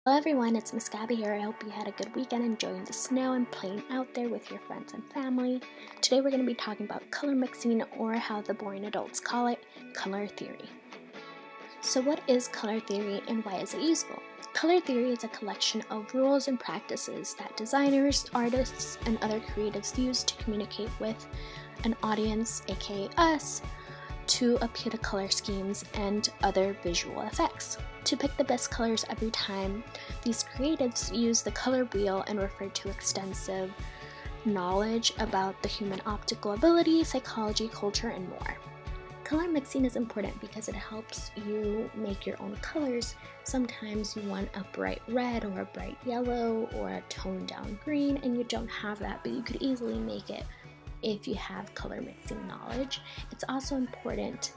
Hello everyone, it's Miss Gabby here. I hope you had a good weekend enjoying the snow and playing out there with your friends and family. Today we're going to be talking about color mixing, or how the boring adults call it, color theory. So what is color theory and why is it useful? Color theory is a collection of rules and practices that designers, artists, and other creatives use to communicate with an audience, aka us, to appeal to color schemes and other visual effects. To pick the best colors every time, these creatives use the color wheel and refer to extensive knowledge about the human optical ability, psychology, culture, and more. Color mixing is important because it helps you make your own colors. Sometimes you want a bright red or a bright yellow or a toned down green, and you don't have that, but you could easily make it if you have color mixing knowledge. It's also important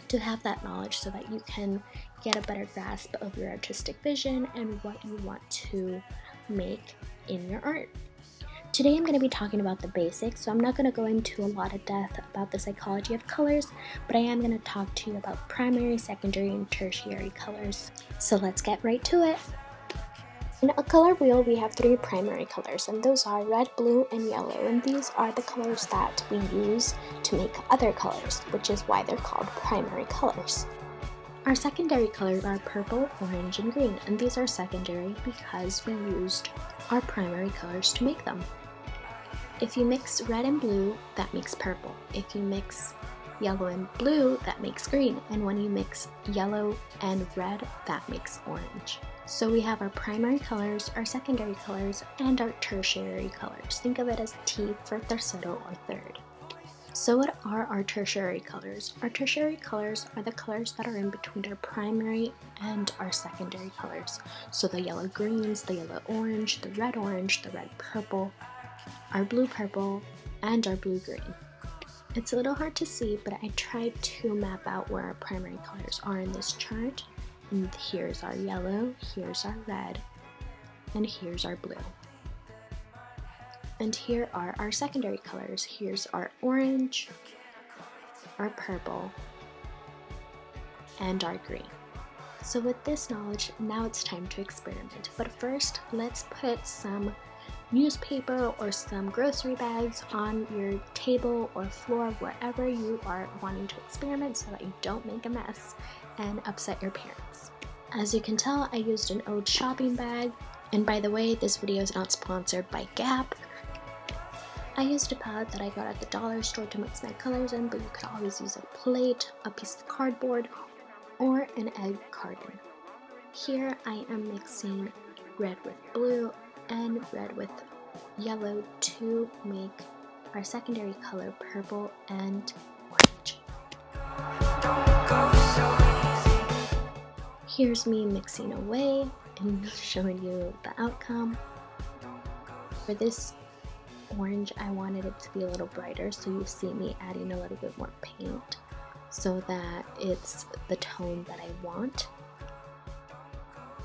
to have that knowledge so that you can get a better grasp of your artistic vision and what you want to make in your art. Today I'm going to be talking about the basics, so I'm not going to go into a lot of depth about the psychology of colors, but I am going to talk to you about primary, secondary, and tertiary colors. So let's get right to it. In a color wheel, we have three primary colors, and those are red, blue, and yellow, and these are the colors that we use to make other colors, which is why they're called primary colors. Our secondary colors are purple, orange, and green, and these are secondary because we used our primary colors to make them. If you mix red and blue, that makes purple. If you mix yellow and blue, that makes green, and when you mix yellow and red, that makes orange. So we have our primary colors, our secondary colors, and our tertiary colors. Think of it as T for tercero or third. So what are our tertiary colors? Our tertiary colors are the colors that are in between our primary and our secondary colors. So the yellow greens, the yellow orange, the red purple, our blue purple, and our blue green. It's a little hard to see, but I tried to map out where our primary colors are in this chart. And here's our yellow, here's our red, and here's our blue. And here are our secondary colors. Here's our orange, our purple, and our green. So with this knowledge, now it's time to experiment. But first, let's put some newspaper or some grocery bags on your table or floor, wherever you are wanting to experiment, so that you don't make a mess and upset your parents. As you can tell, I used an old shopping bag, and by the way, this video is not sponsored by Gap. I used a palette that I got at the dollar store to mix my colors in, but you could always use a plate, a piece of cardboard, or an egg carton. Here I am mixing red with blue and red with yellow to make our secondary color purple and orange. Here's me mixing away and showing you the outcome. For this orange, I wanted it to be a little brighter, so you see me adding a little bit more paint so that it's the tone that I want.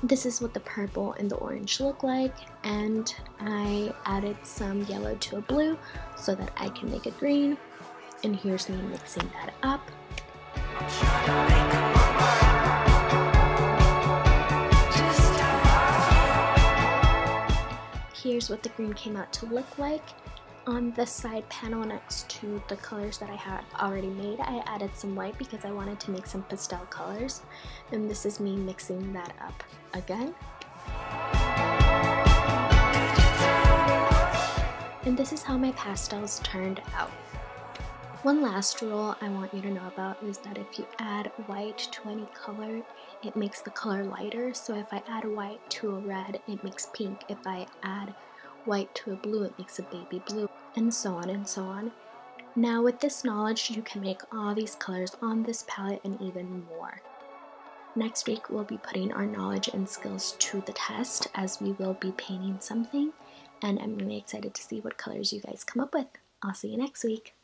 This is what the purple and the orange look like, and I added some yellow to a blue so that I can make a green, and here's me mixing that up. Here's what the green came out to look like. On the side panel next to the colors that I had already made, I added some white because I wanted to make some pastel colors, and this is me mixing that up again. And this is how my pastels turned out. One last rule I want you to know about is that if you add white to any color, it makes the color lighter. So if I add white to a red, it makes pink. If I add white to a blue, it makes a baby blue, and so on and so on. Now with this knowledge, you can make all these colors on this palette and even more. Next week, we'll be putting our knowledge and skills to the test, as we will be painting something, and I'm really excited to see what colors you guys come up with. I'll see you next week.